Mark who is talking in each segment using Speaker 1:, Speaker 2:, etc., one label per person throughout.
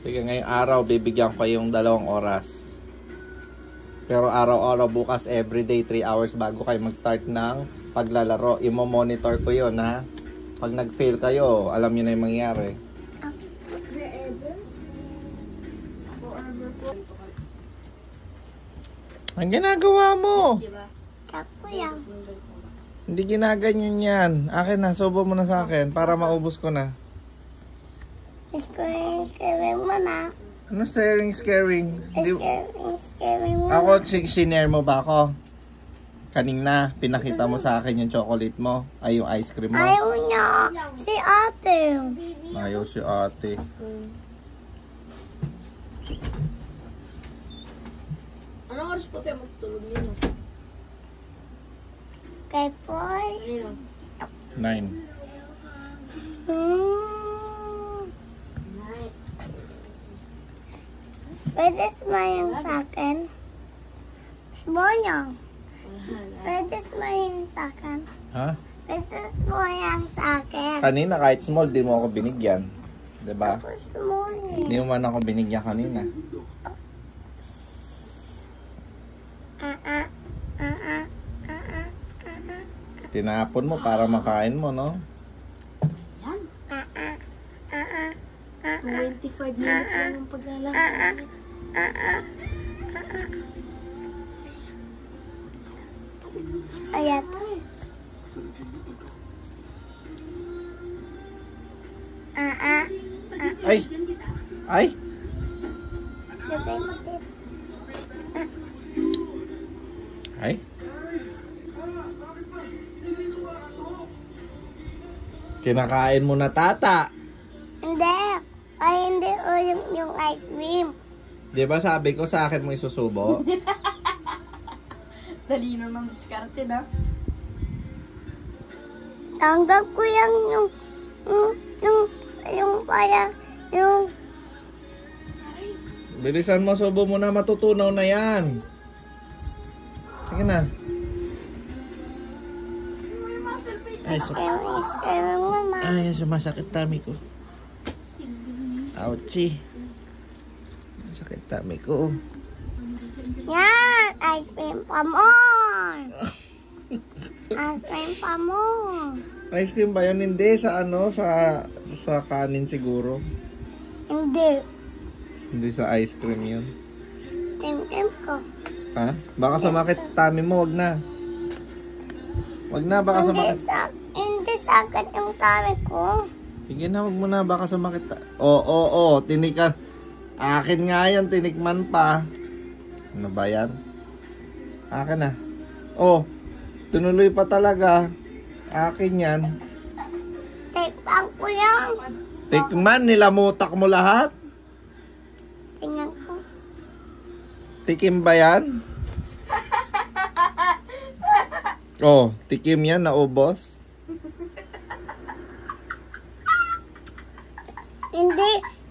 Speaker 1: Sige, ngayong araw, bibigyan ko yung 2 oras. Pero araw-araw bukas, everyday, 3 hours bago kayo mag-start ng paglalaro. Imo-monitor ko yun, ha? Pag nag-fail kayo, alam nyo na yung mangyayari. Ang ginagawa mo?
Speaker 2: Tapo yan.
Speaker 1: Hindi ginaganyan yan. Akin na, sobo mo na sa akin para maubos ko na.
Speaker 2: Scaring mo na.
Speaker 1: Ano scaring?
Speaker 2: Scaring mo
Speaker 1: Ako, sinare mo ba ako? Kanina, pinakita mo sa akin yung chocolate mo. Ay, yung ice cream mo.
Speaker 2: Ayaw niya. Si ate.
Speaker 1: Ayaw si ate.
Speaker 3: Anong oras po tayo magtulog nyo?
Speaker 2: Kay Poy.
Speaker 1: 9.
Speaker 2: Pwede sumayang sa akin. Sumayang. Pwede sumayang sa akin.
Speaker 1: Ha?
Speaker 2: Pwede sumayang sa akin.
Speaker 1: Kanina, kahit small, di mo ako binigyan. Diba?
Speaker 2: Tapos sumayang.
Speaker 1: Hindi mo man ako binigyan kanina. Tinapon mo para makain mo, no?
Speaker 3: 25 minutes lang ang paglalakad.
Speaker 2: Ayat.
Speaker 1: Ay! Ay!
Speaker 2: Labay mo din.
Speaker 1: Ay! Kinakain mo na, tata!
Speaker 2: Hindi. Ay, hindi. O, yung ice cream.
Speaker 1: Di ba sabi ko sa akin mo isusubo?
Speaker 3: Talino ng diskarte na.
Speaker 2: Tanggap ko yung pala, yung
Speaker 1: Bilisan mo, subo mo na, matutunaw na yan. Sige na. Ay,
Speaker 2: mama.
Speaker 1: ay, sumasakit tummy ko. Ouchie. Sakit tummy ko.
Speaker 2: Yan! Ice cream pa more! Ice cream pa more!
Speaker 1: Ice cream ba yun? Hindi, sa ano, sa kanin siguro.
Speaker 2: Hindi.
Speaker 1: Hindi sa ice cream yun.
Speaker 2: Tim-tim ko.
Speaker 1: Ha? Baka sumakit tummy mo, wag na. Wag na, baka sumakit.
Speaker 2: Hindi sakit yung tami ko.
Speaker 1: Sige na, wag mo na, baka sumakit. Oo, tinika. Akin nga yan, tinikman pa. Ano ba yan? Akin na. Oh, tunuloy pa talaga. Akin yan.
Speaker 2: Tikpan ko yan.
Speaker 1: Tikman, nilamutak mo lahat.
Speaker 2: Tingnan ko.
Speaker 1: Tikim ba yan? Oh, tikim yan, naubos.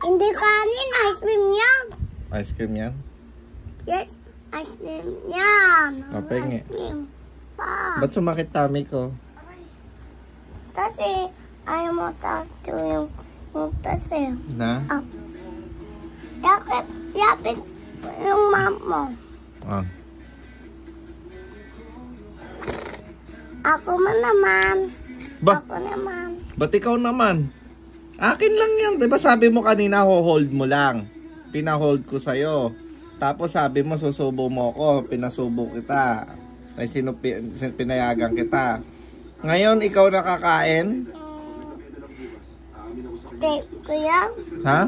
Speaker 2: Hindi kanin. Ice cream yan.
Speaker 1: Ice cream yan?
Speaker 2: Yes, ice cream yan.
Speaker 1: Pengi.
Speaker 2: Ice cream pa.
Speaker 1: Ba't sumakit tummy ko?
Speaker 2: Kasi ayaw mo tato yung mutas eh.
Speaker 1: Na?
Speaker 2: Yapit yung mom mo.
Speaker 1: Ah.
Speaker 2: Ako man naman.
Speaker 1: Ba?
Speaker 2: Ako naman.
Speaker 1: Ba't ikaw naman? Akin lang yan. Diba sabi mo kanina, hold mo lang. Pinahold ko sa'yo. Tapos sabi mo, susubo mo ako. Pinasubo kita. Ay, pinayagan kita. Ngayon, ikaw nakakain?
Speaker 2: Tape ko yan.
Speaker 1: Ha?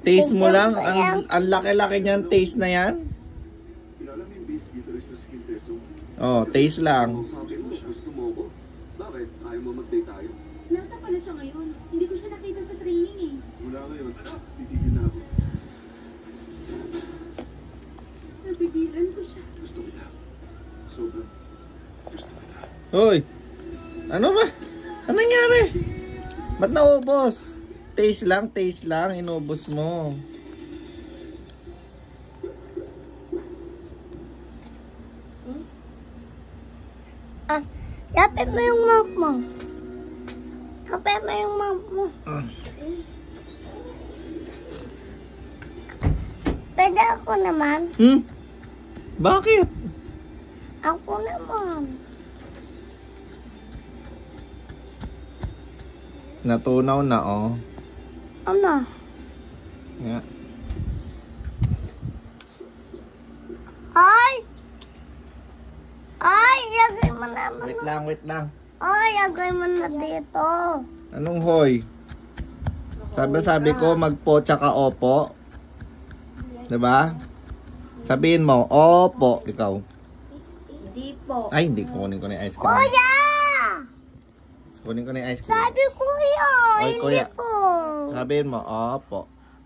Speaker 1: Taste mo lang? Ang laki-laki niyan, taste na yan? Oh, taste lang.
Speaker 4: Nasa pala siya ngayon. Hindi ko siya nakita sa training eh.
Speaker 5: Wala ngayon. Titigil na ako.
Speaker 4: Napigilan ko siya.
Speaker 5: Gusto kita. Sobrang. Gusto kita.
Speaker 1: Hoy! Ano ba? Anong nangyari? Ba't naubos? Taste lang, inubos mo.
Speaker 2: Yapit mo yung mom mo. Yapit mo yung mom mo. Pwede ako naman.
Speaker 1: Bakit?
Speaker 2: Ako naman.
Speaker 1: Natunaw na, oh.
Speaker 2: Ano?
Speaker 1: Yeah.
Speaker 2: Ay! Ay, lagay mo naman.
Speaker 1: Wait lang.
Speaker 2: Ay, lagay mo na dito.
Speaker 1: Anong hoy? Sabi ko, magpo tsaka opo. Diba? Sabihin mo, opo. Ikaw.
Speaker 3: Hindi po.
Speaker 1: Ay, hindi. Kunin ko na yung ice cream.
Speaker 2: Kuya!
Speaker 1: Kunin ko na yung ice cream.
Speaker 2: Sabi ko kuya,
Speaker 1: Oy,
Speaker 2: hindi
Speaker 1: kuya.
Speaker 2: po.
Speaker 1: Sabihin mo, opo.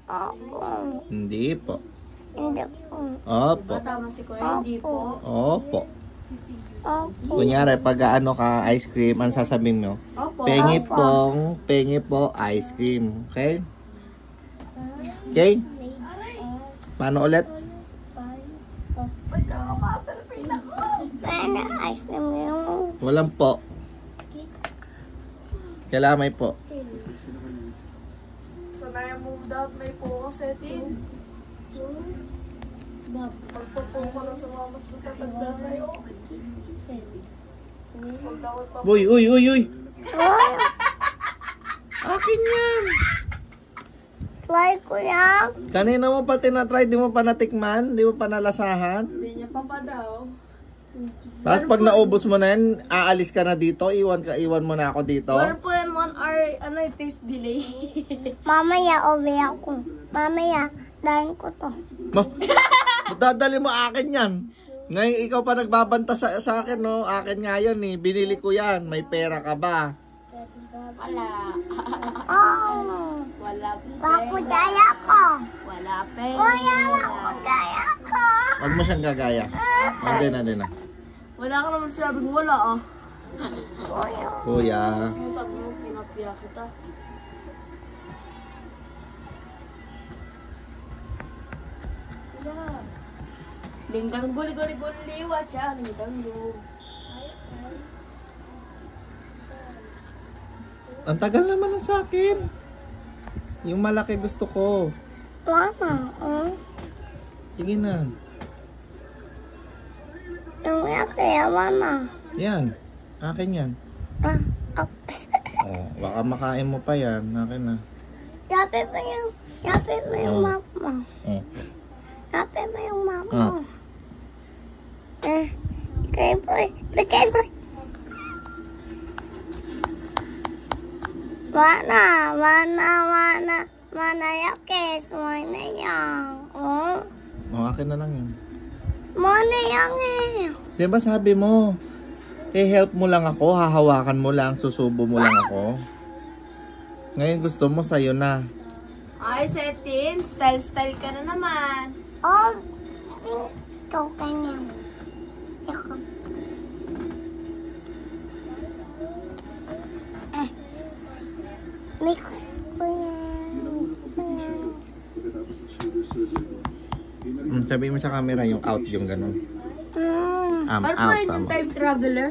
Speaker 2: Opo.
Speaker 1: Hindi po.
Speaker 2: Hindi po.
Speaker 1: Opo.
Speaker 3: Tama si Kuya, hindi po.
Speaker 1: Opo.
Speaker 2: Opo.
Speaker 1: Kunyari, pag ano ka, ice cream, ang sasabihin mo?
Speaker 3: Opo.
Speaker 1: Pengi po, ice cream. Okay? Okay? Paano ulit?
Speaker 2: Pwede ice cream yung...
Speaker 1: Walang po. Kailangan may po.
Speaker 3: Sanayan mo dapat may po kasi din. Pagpapo ko lang sa mga mas matatanda sa'yo.
Speaker 1: Uy! Akin yan!
Speaker 2: Try ko yan.
Speaker 1: Kanina mo pa tinatry, di mo pa natikman, di mo pa nalasahan.
Speaker 3: Hindi niya pa daw.
Speaker 1: Tapos pag naubos mo na yan, aalis ka na dito, iwan mo na ako dito.
Speaker 3: Meron po yan 1 hour, taste delay.
Speaker 2: Mamaya, uwi ako. Mamaya, dahil ko to.
Speaker 1: Dadali mo akin yan. Ngayon ikaw pa nagbabanta sa akin, no? Akin nga yun eh, binili ko yan. May pera ka ba?
Speaker 3: Wala.
Speaker 2: Oh,
Speaker 3: Wala
Speaker 2: bakudaya ko.
Speaker 3: Wala pera.
Speaker 2: Kuya, bakudaya ko.
Speaker 1: Huwag mo siyang gagaya. Hindi na.
Speaker 3: Wala ka naman sinabing wala ah.
Speaker 1: Kuya.
Speaker 3: Sinasabi mo, pinapya kita. Lingkang guli-guli-guli, watcha, lingkang guli.
Speaker 1: Ang tagal naman ng sa akin. Yung malaki gusto ko.
Speaker 2: Mama,
Speaker 1: Sige na.
Speaker 2: yung kaya mama.
Speaker 1: Yan. Akin yan. Oh, baka makain mo pa yan. Akin na.
Speaker 2: Yapi mo yung mama.
Speaker 1: Oh.
Speaker 2: Yapi mo yung mama.
Speaker 1: Ah.
Speaker 2: Kay boy. Mana yake, mana yang. Oh,
Speaker 1: Akin na lang yan.
Speaker 2: mana yang eh.
Speaker 1: Di ba sabi mo, help mo lang ako, hahawakan mo lang, susubo mo lang ako. Ngayon gusto mo sa'yo na.
Speaker 3: Ay, Setin, style ka na naman.
Speaker 2: Oh, ikaw kanya. Mix ko yan.
Speaker 1: Sabi mo sa camera yung out, yung ganun.
Speaker 3: Ano
Speaker 1: Out,
Speaker 3: po yun yung time traveler?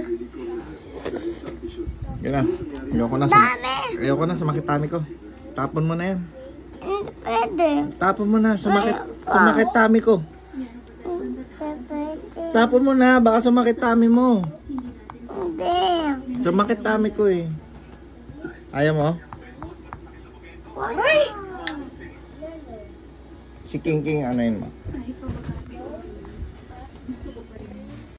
Speaker 1: Yun na. Ayoko na, sumakit tummy ko. Tapon mo na yan.
Speaker 2: Pwede.
Speaker 1: Tapon mo na, sumakit tummy ko.
Speaker 2: Pwede.
Speaker 1: Tapon mo na, baka sumakit tummy mo.
Speaker 2: Hindi.
Speaker 1: Sumakit tummy ko eh. Ayaw mo? Si King ano yun mo?